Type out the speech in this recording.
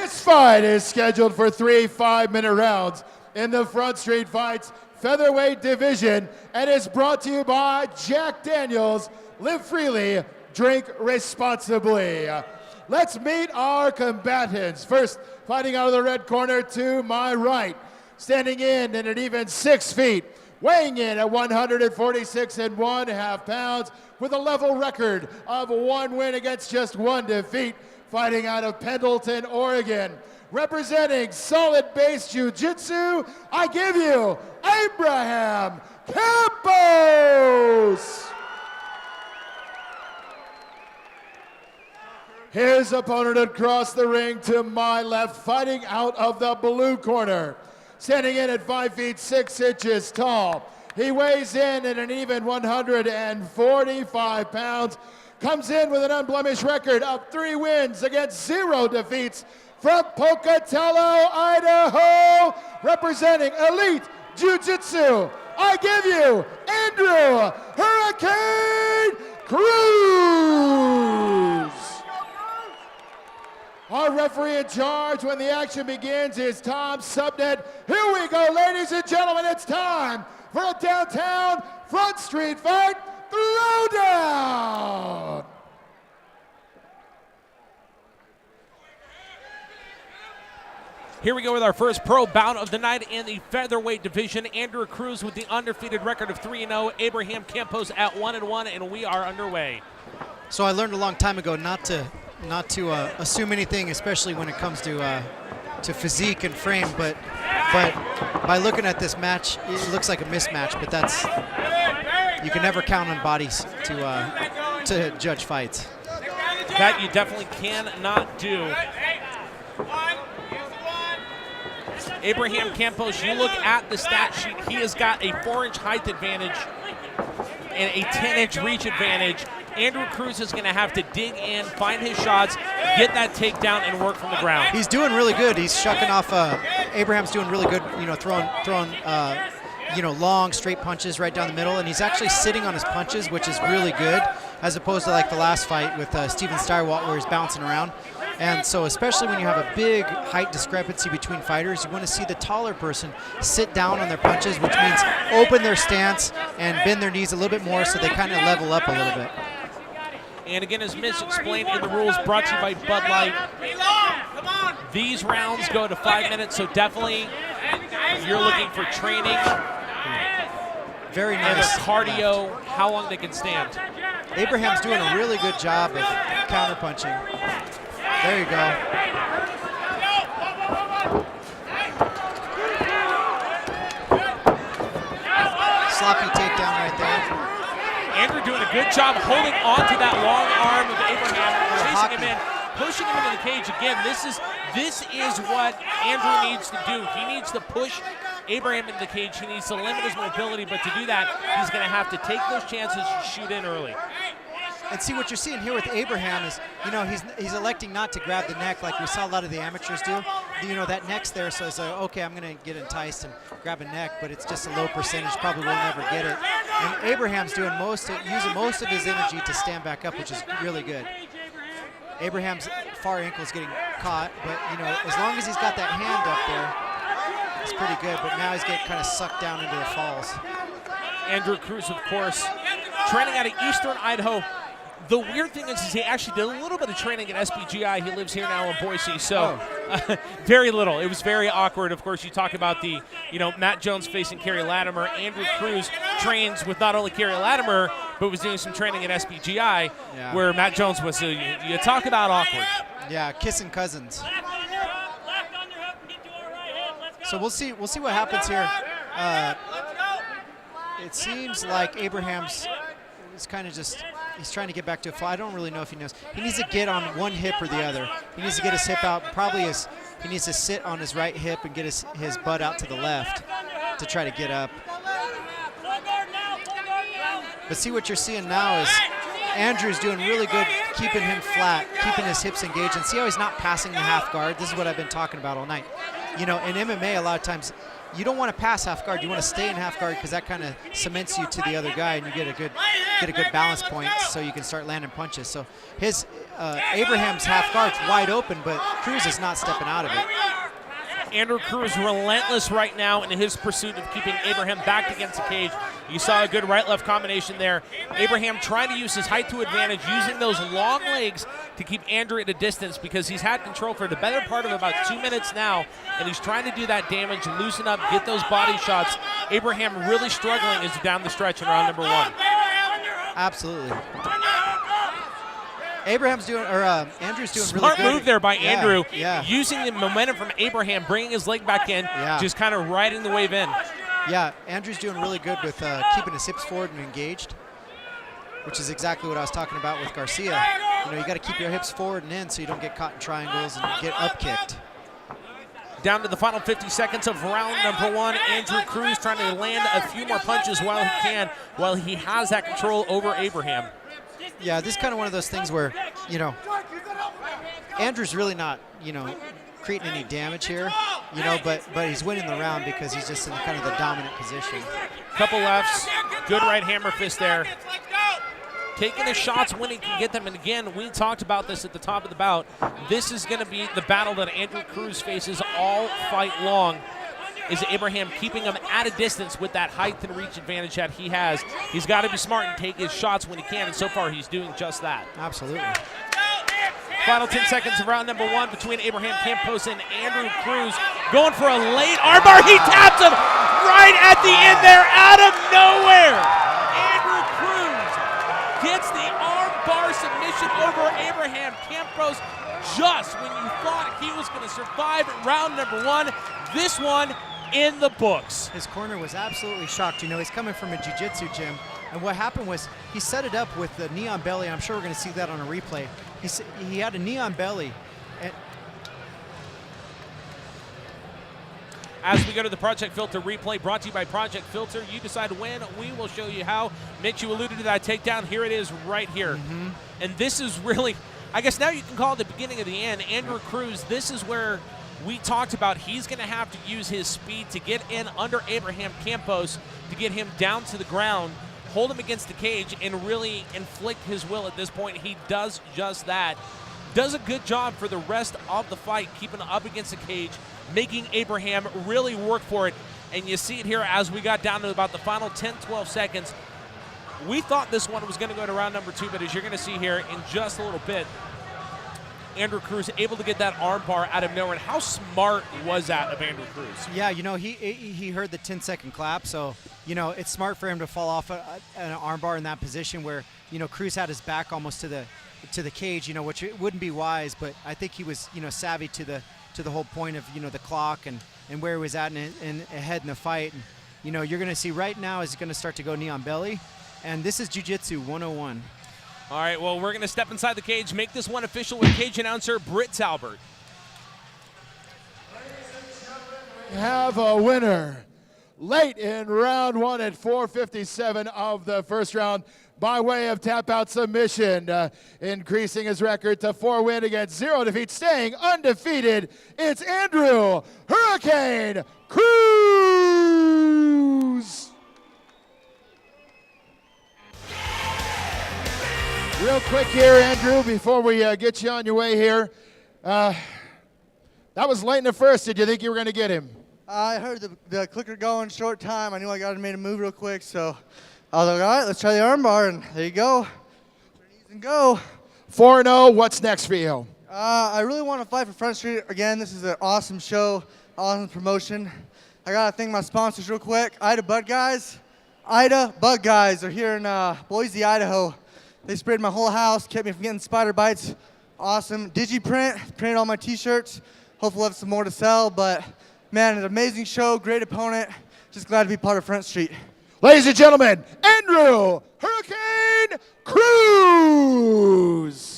This fight is scheduled for 3 5-minute rounds in the Front Street Fights featherweight division and is brought to you by Jack Daniels. Live freely, drink responsibly. Let's meet our combatants. First, fighting out of the red corner to my right, standing in at an even 6 feet, weighing in at 146.5 pounds with a level record of 1 win against just 1 defeat, fighting out of Pendleton, Oregon. Representing solid base jiu-jitsu, I give you Abraham Campos. His opponent across the ring to my left, fighting out of the blue corner. Standing in at 5 feet 6 inches tall. He weighs in at an even 145 pounds. Comes in with an unblemished record of 3 wins against 0 defeats. From Pocatello, Idaho, representing Elite Jiu-Jitsu, I give you Andrew Hurricane Cruz. Our referee in charge when the action begins is Tom Subnet. Here we go, ladies and gentlemen. It's time for a downtown Front Street Fight Throwdown. Here we go with our first pro bout of the night in the featherweight division. Andrew Cruz with the undefeated record of 3-0. Abraham Campos at 1-1, and we are underway. So I learned a long time ago not to assume anything, especially when it comes to physique and frame. But by looking at this match, it looks like a mismatch. But you can never count on bodies to judge fights. That you definitely cannot do. Abraham Campos, you look at the stat sheet, he has got a 4-inch height advantage and a 10-inch reach advantage. Andrew Cruz is going to have to dig in, find his shots, get that takedown, and work from the ground. He's doing really good. He's shucking off. Abraham's doing really good, throwing long, straight punches right down the middle, and he's actually sitting on his punches, which is really good, as opposed to like the last fight with Steven Steyerwalt where he's bouncing around. And so especially when you have a big height discrepancy between fighters, you want to see the taller person sit down on their punches, which means open their stance and bend their knees a little bit more so they kind of level up a little bit. And again, as Mitch explained in the rules, brought to you by Bud Light. These rounds go to 5 minutes, so definitely if you're looking for training. Very nice. And their cardio, how long they can stand. Abraham's doing a really good job of counterpunching. There you go. Sloppy takedown right there. Andrew doing a good job holding on to that long arm of Abraham, chasing him in, pushing him into the cage. Again, this is what Andrew needs to do. He needs to push Abraham into the cage. He needs to limit his mobility, but to do that, he's going to have to take those chances to shoot in early. And see, what you're seeing here with Abraham is, he's electing not to grab the neck like we saw a lot of the amateurs do. That neck's there, so it's like, okay, I'm going to get enticed and grab a neck, but it's just a low percentage, probably will never get it. And Abraham's using most of his energy to stand back up, which is really good. Abraham's far ankle's getting caught, but as long as he's got that hand up there, it's pretty good. But now he's getting kind of sucked down into the falls. Andrew Cruz, of course, training out of Eastern Idaho. The weird thing is he actually did a little bit of training at SBGI. He lives here now in Boise, so very little. It was very awkward. Of course, you talk about the, Matt Jones facing Kerry Latimer. Andrew Cruz trains with not only Kerry Latimer, but was doing some training at SBGI, where Matt Jones was. So you talk about awkward. Yeah, kissing cousins. So we'll see what happens here. It seems like Abraham's is kind of just. He's trying to get back to a fly. I don't really know if he knows. He needs to get on one hip or the other. He needs to get his hip out. Probably he needs to sit on his right hip and get his butt out to the left to try to get up. But see, what you're seeing now is Andrew's doing really good keeping him flat, keeping his hips engaged. And see how he's not passing the half guard? This is what I've been talking about all night. In MMA, a lot of times, you don't want to pass half guard. You want to stay in half guard because that kind of cements you to the other guy, and you get a good balance point, so you can start landing punches. So his Abraham's half guard's wide open, but Cruz is not stepping out of it. Andrew Cruz relentless right now in his pursuit of keeping Abraham backed against the cage. You saw a good right-left combination there. Abraham trying to use his height to advantage, using those long legs to keep Andrew at a distance because he's had control for the better part of about 2 minutes now, and he's trying to do that damage, loosen up, get those body shots. Abraham really struggling as down the stretch in round number 1. Absolutely. Andrew's doing Smart really good. move there by Andrew, Yeah. using the momentum from Abraham, bringing his leg back in, just kind of riding the wave in. Yeah, Andrew's doing really good with keeping his hips forward and engaged, which is exactly what I was talking about with Garcia. You know, you got to keep your hips forward and in so you don't get caught in triangles and get up kicked. Down to the final 50 seconds of round number 1. Andrew Cruz trying to land a few more punches while he can, while he has that control over Abraham. Yeah, this is kind of one of those things where, you know, Andrew's really not, you know, creating any damage here, you know, but he's winning the round because he's just in kind of the dominant position. Couple lefts, good right hammer fist there. Taking the shots when he can get them, and again, we talked about this at the top of the bout. This is going to be the battle that Andrew Cruz faces all fight long. Is Abraham keeping him at a distance with that height and reach advantage that he has. He's got to be smart and take his shots when he can, and so far he's doing just that. Absolutely. Final 10 seconds of round number 1 between Abraham Campos and Andrew Cruz. Going for a late armbar. He taps him right at the end there, out of nowhere. Andrew Cruz gets the armbar submission over Abraham Campos just when you thought he was going to survive round number 1. This one in the books. His corner was absolutely shocked. You know, he's coming from a jiu-jitsu gym, and what happened was he set it up with the knee on belly. I'm sure we're going to see that on a replay. He had a knee on belly. And as we go to the Project Filter replay, brought to you by Project Filter, you decide when, we will show you how. Mitch, you alluded to that takedown. Here it is right here. And this is really, I guess now you can call it the beginning of the end. Andrew Cruz, this is where we talked about he's going to have to use his speed to get in under Abraham Campos to get him down to the ground, hold him against the cage, and really inflict his will at this point. He does just that. Does a good job for the rest of the fight, keeping up against the cage, making Abraham really work for it. And you see it here as we got down to about the final 10-12 seconds. We thought this one was going to go to round number 2, but as you're going to see here in just a little bit, Andrew Cruz able to get that armbar out of nowhere. And how smart was that of Andrew Cruz? yeah, you know, he heard the 10-second clap, so, you know, it's smart for him to fall off an armbar in that position where, you know, Cruz had his back almost to the cage, you know, which it wouldn't be wise, but I think he was, you know, savvy to the whole point of, you know, the clock and where he was at and ahead in the fight. And, you know, you're going to see right now is going to start to go knee on belly, and this is Jiu-Jitsu 101. All right, well, we're going to step inside the cage, make this one official with cage announcer Britt Talbert. We have a winner late in round 1 at 4:57 of the first round by way of tap-out submission, increasing his record to 4 wins against 0 defeats, staying undefeated. It's Andrew Hurricane Cruz. Real quick here, Andrew, before we get you on your way here. That was late in the first. Did you think you were going to get him? I heard the clicker go in short time. I knew I got to make a move real quick, so I was like, all right, let's try the armbar, and there you go. Turn knees and go. 4-0, what's next for you? I really want to fight for Front Street. Again, this is an awesome show, awesome promotion. I got to thank my sponsors real quick. Ida Bud Guys. Ida Bud Guys are here in Boise, Idaho. They sprayed my whole house, kept me from getting spider bites. Awesome. DigiPrint, printed all my t-shirts. Hopefully we'll have some more to sell, but man, an amazing show, great opponent. Just glad to be part of Front Street. Ladies and gentlemen, Andrew Hurricane Cruz.